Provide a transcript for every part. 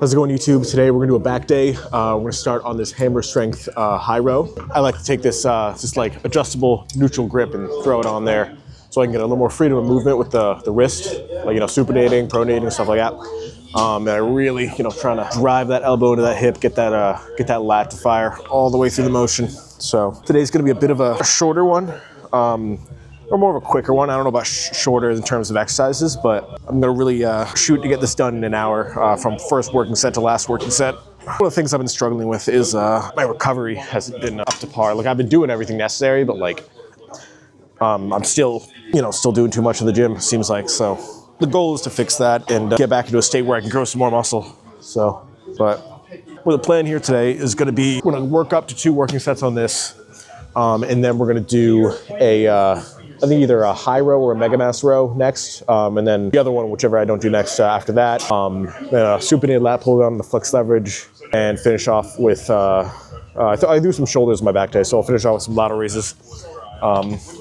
How's it going, YouTube? Today we're gonna do a back day. We're gonna start on this hammer strength high row. I like to take this just like adjustable neutral grip and throw it on there so I can get a little more freedom of movement with the wrist, like, you know, supinating, pronating, stuff like that. And I really, you know, trying to drive that elbow into that hip, get that lat to fire all the way through the motion. So today's gonna be a bit of a shorter one. Or more of a quicker one. I don't know about shorter in terms of exercises, but I'm gonna really shoot to get this done in an hour from first working set to last working set. One of the things I've been struggling with is my recovery hasn't been up to par. Like, I've been doing everything necessary, but like I'm still, you know, still doing too much in the gym, seems like. So the goal is to fix that and get back into a state where I can grow some more muscle. So, but well, the plan here today is gonna be, we're gonna work up to 2 working sets on this, and then we're gonna do I think either a high row or a Megamass row next, and then the other one, whichever I don't do next after that, then a supinated lat pull down on the flex leverage, and finish off with, I do some shoulders in my back day, so I'll finish off with some lateral raises,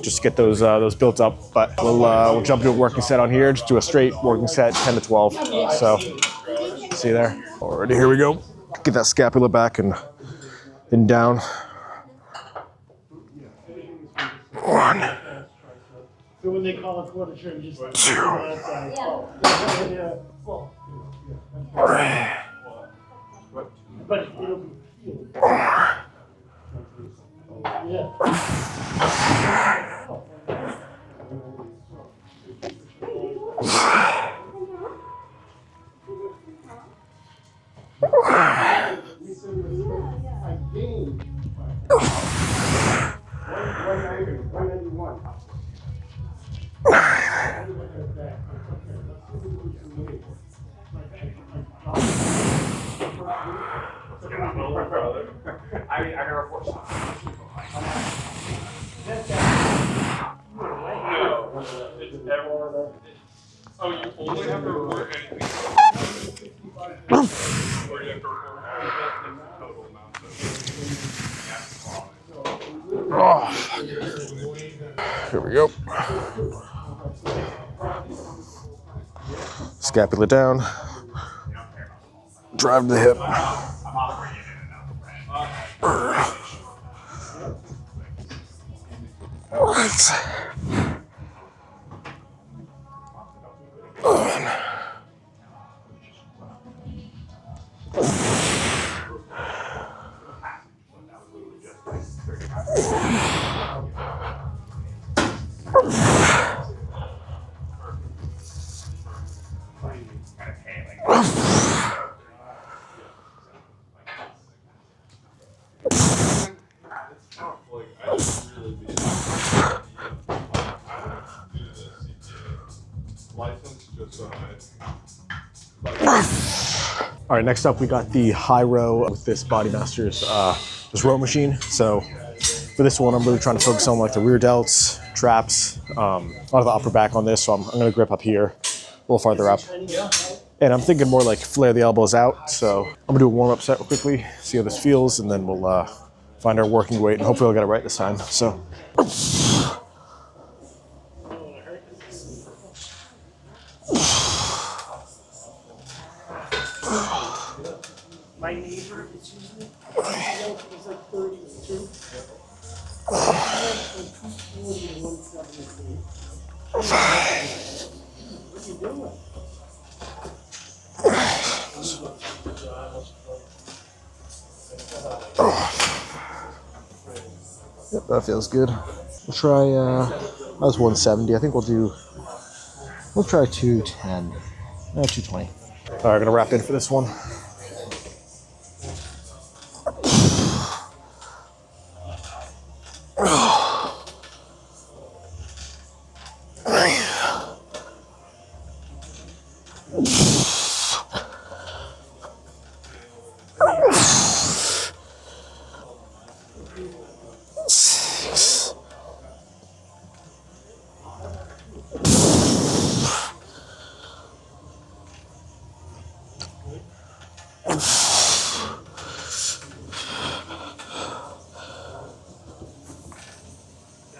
just to get those built up. But we'll jump into a working set on here, just do a straight working set, 10 to 12, so see you there. Alrighty, here we go. Get that scapula back and down. 1. So when they call a quarter turn, just 2. But it'll be Oh, you only have to report anything. Or you have to report the total amount of. Here we go. Scapula down. Drive to the hip. All right, next up we got the high row with this Bodymasters this row machine. So for this one, I'm really trying to focus on like the rear delts, traps, a lot of the upper back on this. So I'm gonna grip up here, a little farther up. And I'm thinking more like flare the elbows out. So I'm gonna do a warm-up set real quickly, see how this feels, and then we'll find our working weight, and hopefully I'll get it right this time. So. my neighbor is usually he's like 32. What are you doing? Yep, that feels good. We'll try, that was 170. I think we'll try 210, 220. All right, gonna wrap in for this one.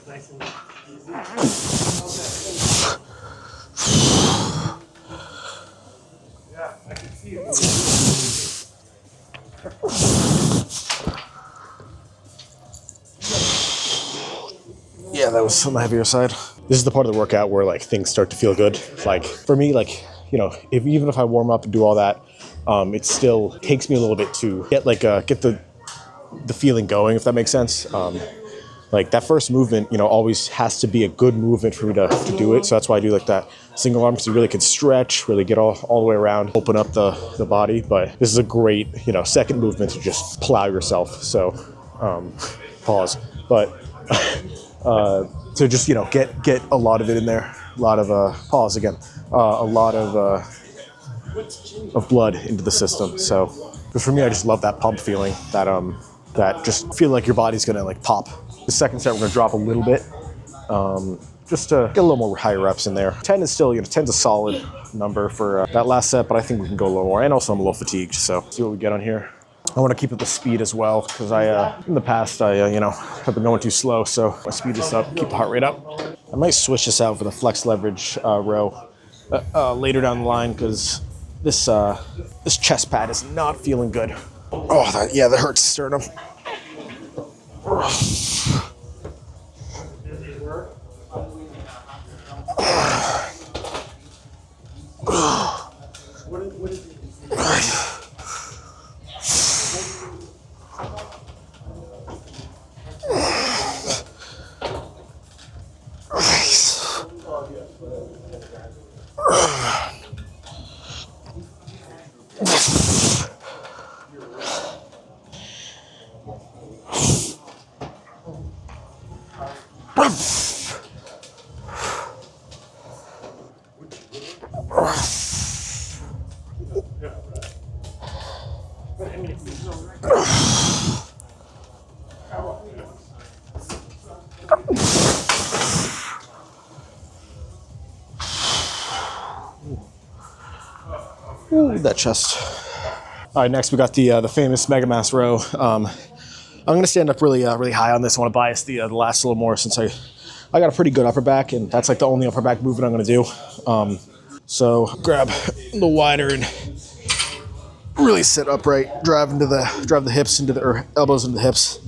Nice and easy. Yeah, I can see it. Yeah, that was on the heavier side. This is the part of the workout where like things start to feel good. Like for me, like, you know, even if I warm up and do all that, it still takes me a little bit to get the feeling going, if that makes sense. Like that first movement, you know, always has to be a good movement for me to do it. So that's why I do like that single arm, because you really can stretch, really get all the way around, open up the body. But this is a great, you know, second movement to just plow yourself. So pause. But to just, you know, get a lot of it in there, a lot of pause again, a lot of blood into the system. So, but for me, I just love that pump feeling, that just feel like your body's gonna like pop. The second set, we're gonna drop a little bit, just to get a little more higher reps in there. 10 is still, you know, 10's a solid number for that last set, but I think we can go a little more. And also I'm a little fatigued, so see what we get on here. I want to keep up the speed as well, because in the past, you know, have been going too slow, so I speed this up, keep the heart rate up. I might switch this out for the flex leverage row later down the line, because this chest pad is not feeling good. Oh, that hurts the sternum. What is it? Ooh, that chest. All right, next we got the famous Megamass Row. I'm gonna stand up really high on this. I want to bias the last a little more, since I got a pretty good upper back, and that's like the only upper back movement I'm gonna do. So grab a little wider and really sit upright, drive the hips into or elbows into the hips.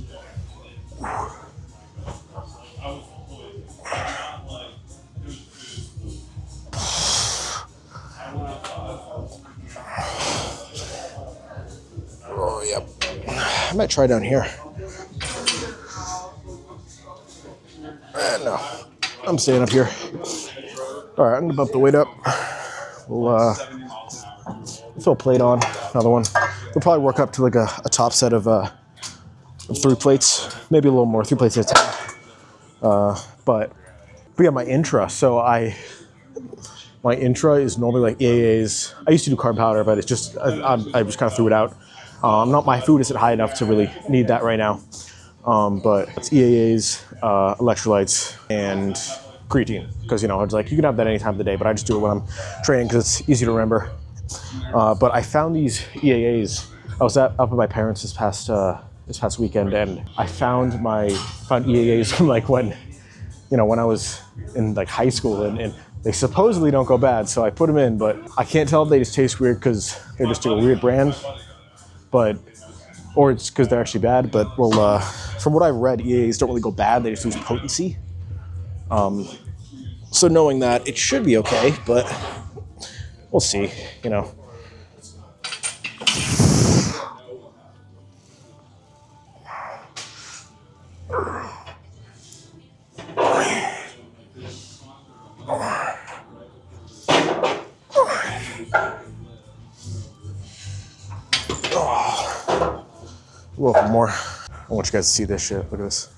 Oh, yep. I might try down here. No, I'm staying up here. All right, I'm gonna bump the weight up. We'll throw a plate on, another one. We'll probably work up to like a top set of 3 plates, maybe a little more, 3 plates at a time. But yeah, my intra. So my intra is normally like EAAs. I used to do carb powder, but it's just I just kind of threw it out. My food isn't high enough to really need that right now. But it's EAAs, electrolytes, and creatine. Because, you know, it's like you can have that any time of the day, but I just do it when I'm training because it's easy to remember. But I found these EAAs. I was up at my parents this past weekend, and I found EAAs from like when I was in like high school, and they supposedly don't go bad. So I put them in, but I can't tell if they just taste weird because they're just a weird brand. Or it's because they're actually bad, but well, from what I've read, EAs don't really go bad, they just lose potency. So knowing that, it should be okay, but we'll see, you know. A little more. I want you guys to see this shit. Look at this.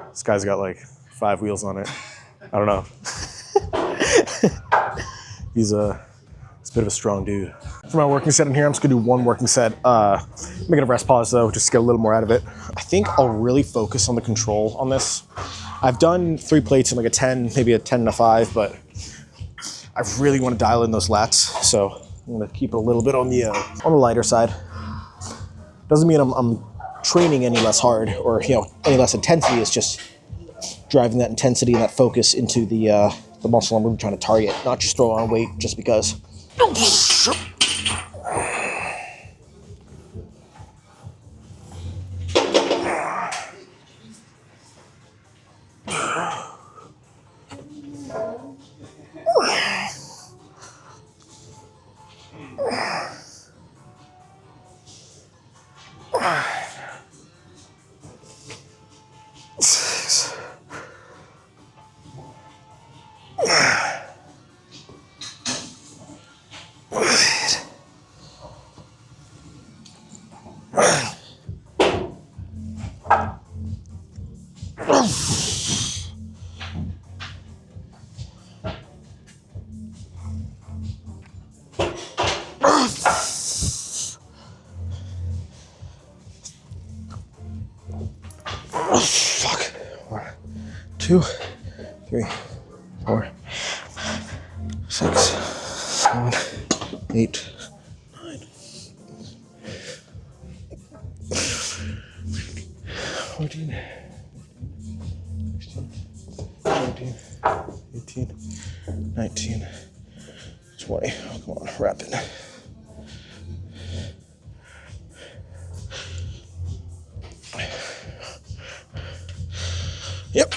This guy's got like 5 wheels on it. I don't know. He's a bit of a strong dude. For my working set in here, I'm just gonna do 1 working set. I'm gonna rest pause though, just to get a little more out of it. I think I'll really focus on the control on this. I've done 3 plates in like a 10, maybe a 10 and a 5, but I really want to dial in those lats. So I'm gonna keep it a little bit on the lighter side. Doesn't mean I'm training any less hard or, you know, any less intensity. It's just driving that intensity and that focus into the muscle I'm really trying to target, not just throw on weight just because. Fuck. 1, 2, 3, 4, 6, 7, 8, 9, 14, 16, 17, 18, 19, 20. Oh, come on, wrap it. Yep.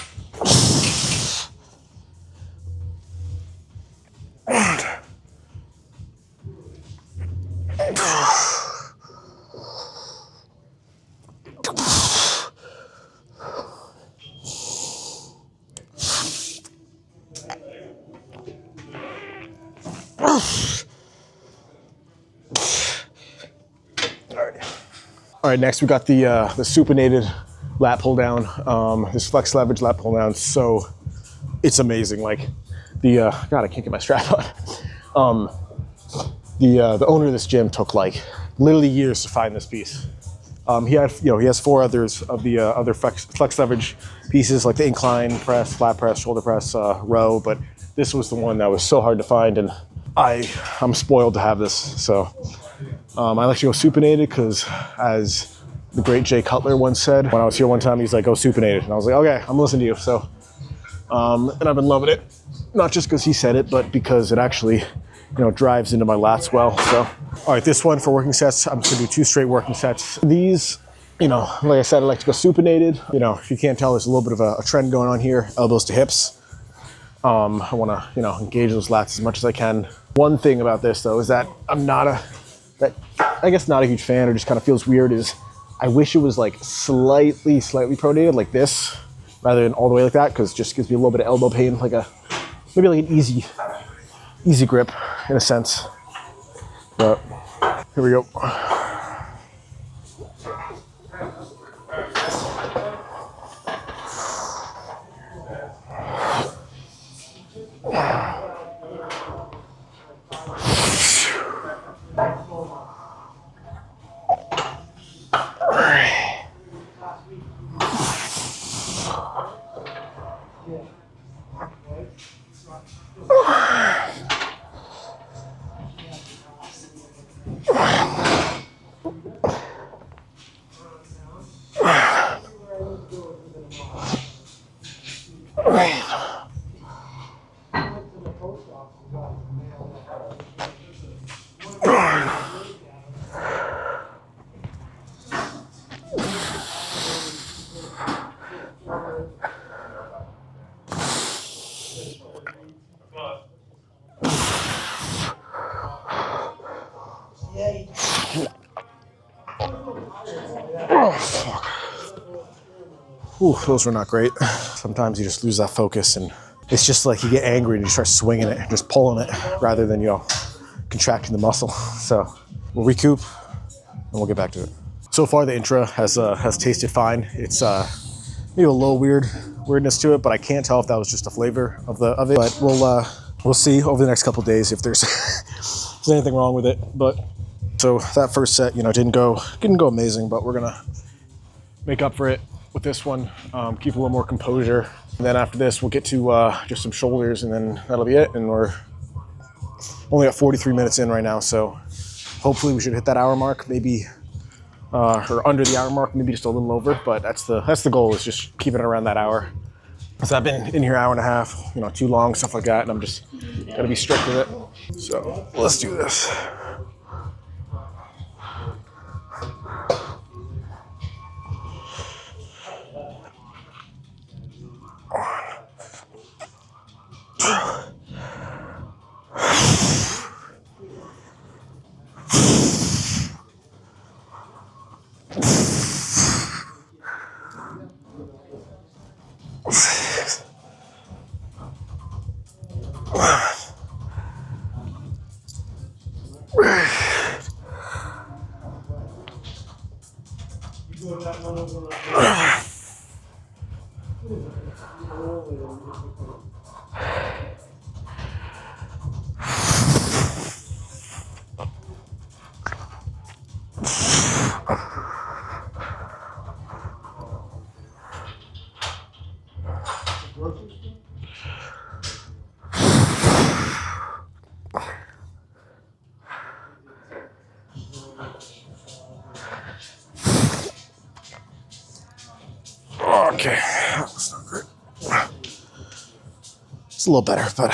All right, next we got the supinated lat pull down. This flex leverage lat pull down, so it's amazing. Like the God, I can't get my strap on. The owner of this gym took like literally years to find this piece. He has 4 others of the other flex leverage pieces, like the incline press, flat press, shoulder press, row, but this was the one that was so hard to find, and I'm spoiled to have this. So I like to go supinated because, as the great Jay Cutler once said, when I was here one time, he's like, go supinated. And I was like, okay, I'm listening to you. So, and I've been loving it, not just because he said it, but because it actually, drives into my lats well. So, all right, this one for working sets, I'm just gonna do 2 straight working sets. These, like I said, I like to go supinated. If you can't tell, there's a little bit of a trend going on here, elbows to hips. I wanna, engage those lats as much as I can. One thing about this though is that I'm not a huge fan, or just kind of feels weird, is I wish it was like slightly pronated like this rather than all the way like that, because it just gives me a little bit of elbow pain, maybe like an easy grip in a sense. But here we go. Oh, fuck. Ooh, those were not great. Sometimes you just lose that focus, and it's just like you get angry and you start swinging it and just pulling it rather than, contracting the muscle. So we'll recoup and we'll get back to it. So far the intra has tasted fine. It's maybe a little weirdness to it, but I can't tell if that was just a flavor of it. But we'll see over the next couple of days if there's anything wrong with it. But so that first set, didn't go amazing, but we're gonna make up for it with this one. Keep a little more composure, and then after this we'll get to just some shoulders, and then that'll be it. And we're only at 43 minutes in right now, so hopefully we should hit that hour mark, maybe or under the hour mark, maybe just a little over. But that's the goal, is just keeping it around that hour. So I've been in here hour and a half, too long, stuff like that, and I'm just gotta be strict with it. So let's do this. Remember that one over Okay, that's not great. It's a little better, but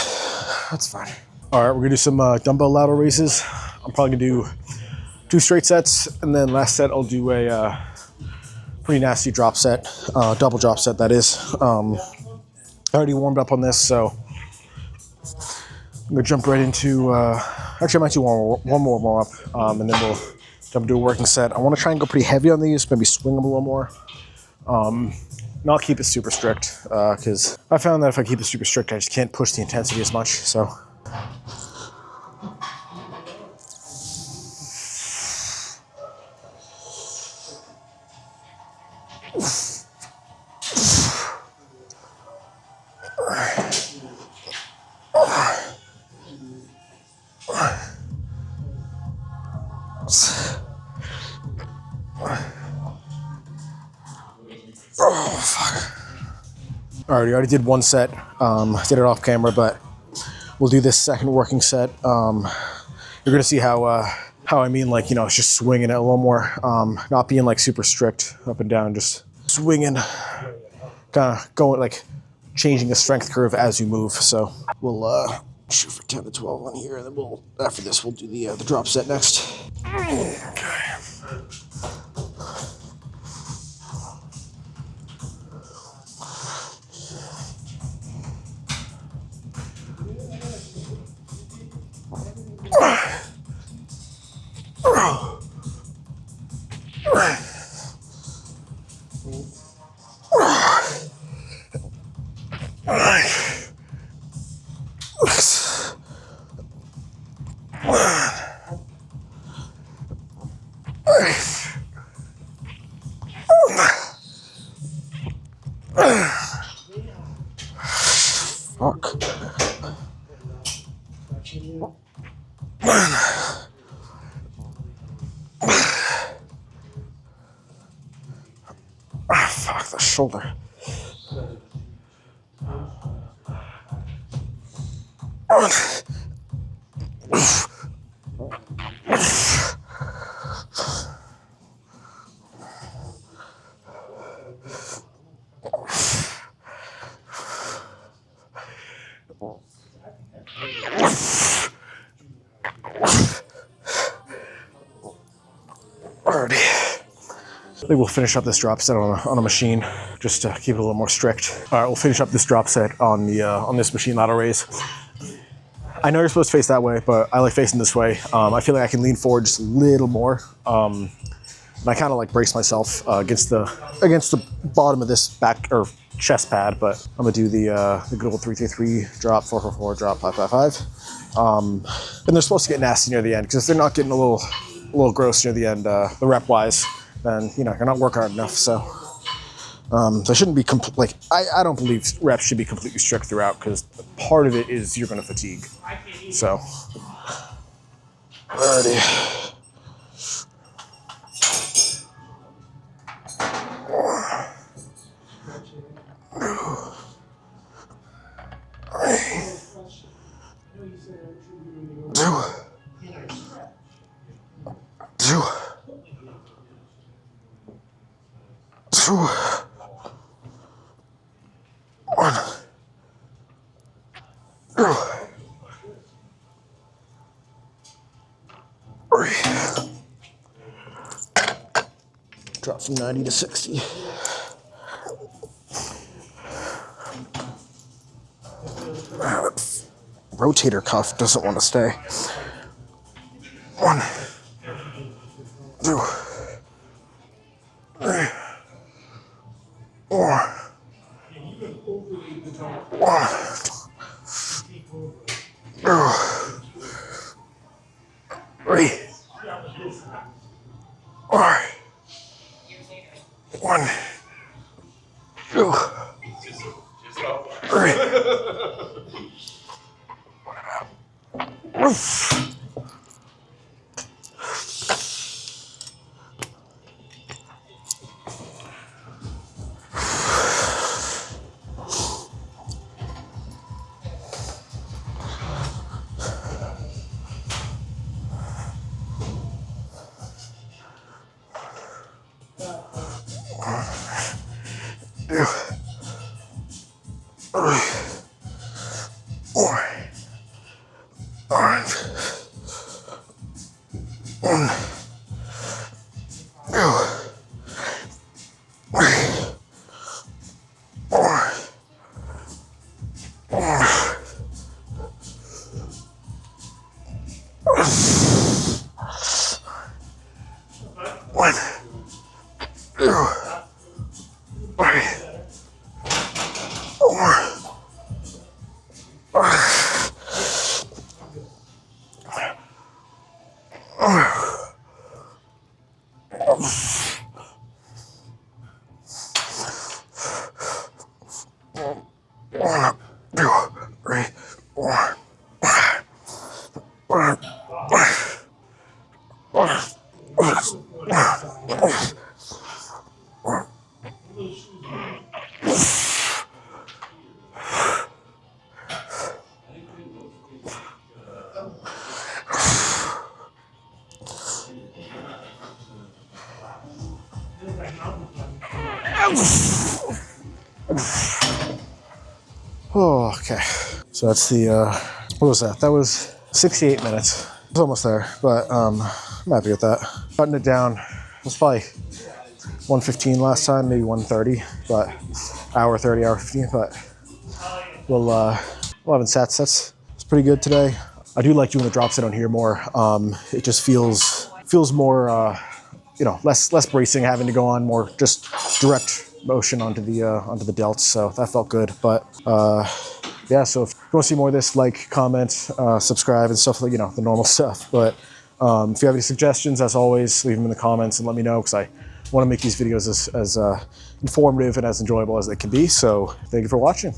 that's fine. All right, we're gonna do some dumbbell lateral raises. I'm probably gonna do 2 straight sets, and then last set I'll do a pretty nasty drop set, double drop set that is. I already warmed up on this, so I'm gonna jump right into, actually I might do one more warm up, and then we'll jump into a working set. I wanna try and go pretty heavy on these, maybe swing them a little more. Not keep it super strict, because I found that if I keep it super strict, I just can't push the intensity as much, so. Oh, fuck. Alright, I already did one set, did it off camera, but we'll do this second working set. You're gonna see how I mean, like, you know, it's just swinging it a little more, not being like super strict up and down, just swinging, kind of going like changing the strength curve as you move. So we'll shoot for 10 to 12 on here, and then we'll, after this, we'll do the drop set next. Okay. Fuck. Fuck the shoulder. Alrighty. I think we'll finish up this drop set on a machine, just to keep it a little more strict. All right, we'll finish up this drop set on the on this machine lateral raise. I know you're supposed to face that way, but I like facing this way. I feel like I can lean forward just a little more. And I kind of like brace myself against the bottom of this back or chest pad, but I'm gonna do the good old 3-3-3 drop, 4-4-4 drop, 5-5-5. And they're supposed to get nasty near the end, because if they're not getting a little gross near the end, the rep wise, then you know you're not working hard enough. So they shouldn't be like I don't believe reps should be completely strict throughout, because part of it is you're gonna fatigue. So alrighty. Drop from 90 to 60. Rotator cuff doesn't want to stay. 1, 2, 3, 4, 1, 2, 3, 4, 1, 2, 3. Oh, okay. So that's the, what was that? That was 68 minutes. It was almost there, but I'm happy with that. Cutting it down. It was probably 1:15 last time, maybe 1:30, but hour 30, hour 15, but we'll 11 sets. That's pretty good today. I do like doing the drop set on here more. It just feels more, you know, less bracing, having to go on more just direct motion onto the delts. So that felt good. But yeah, so if you want to see more of this, like, comment, subscribe, and stuff, like, you know, the normal stuff. But if you have any suggestions, as always, leave them in the comments and let me know, because I want to make these videos as informative and as enjoyable as they can be. So thank you for watching.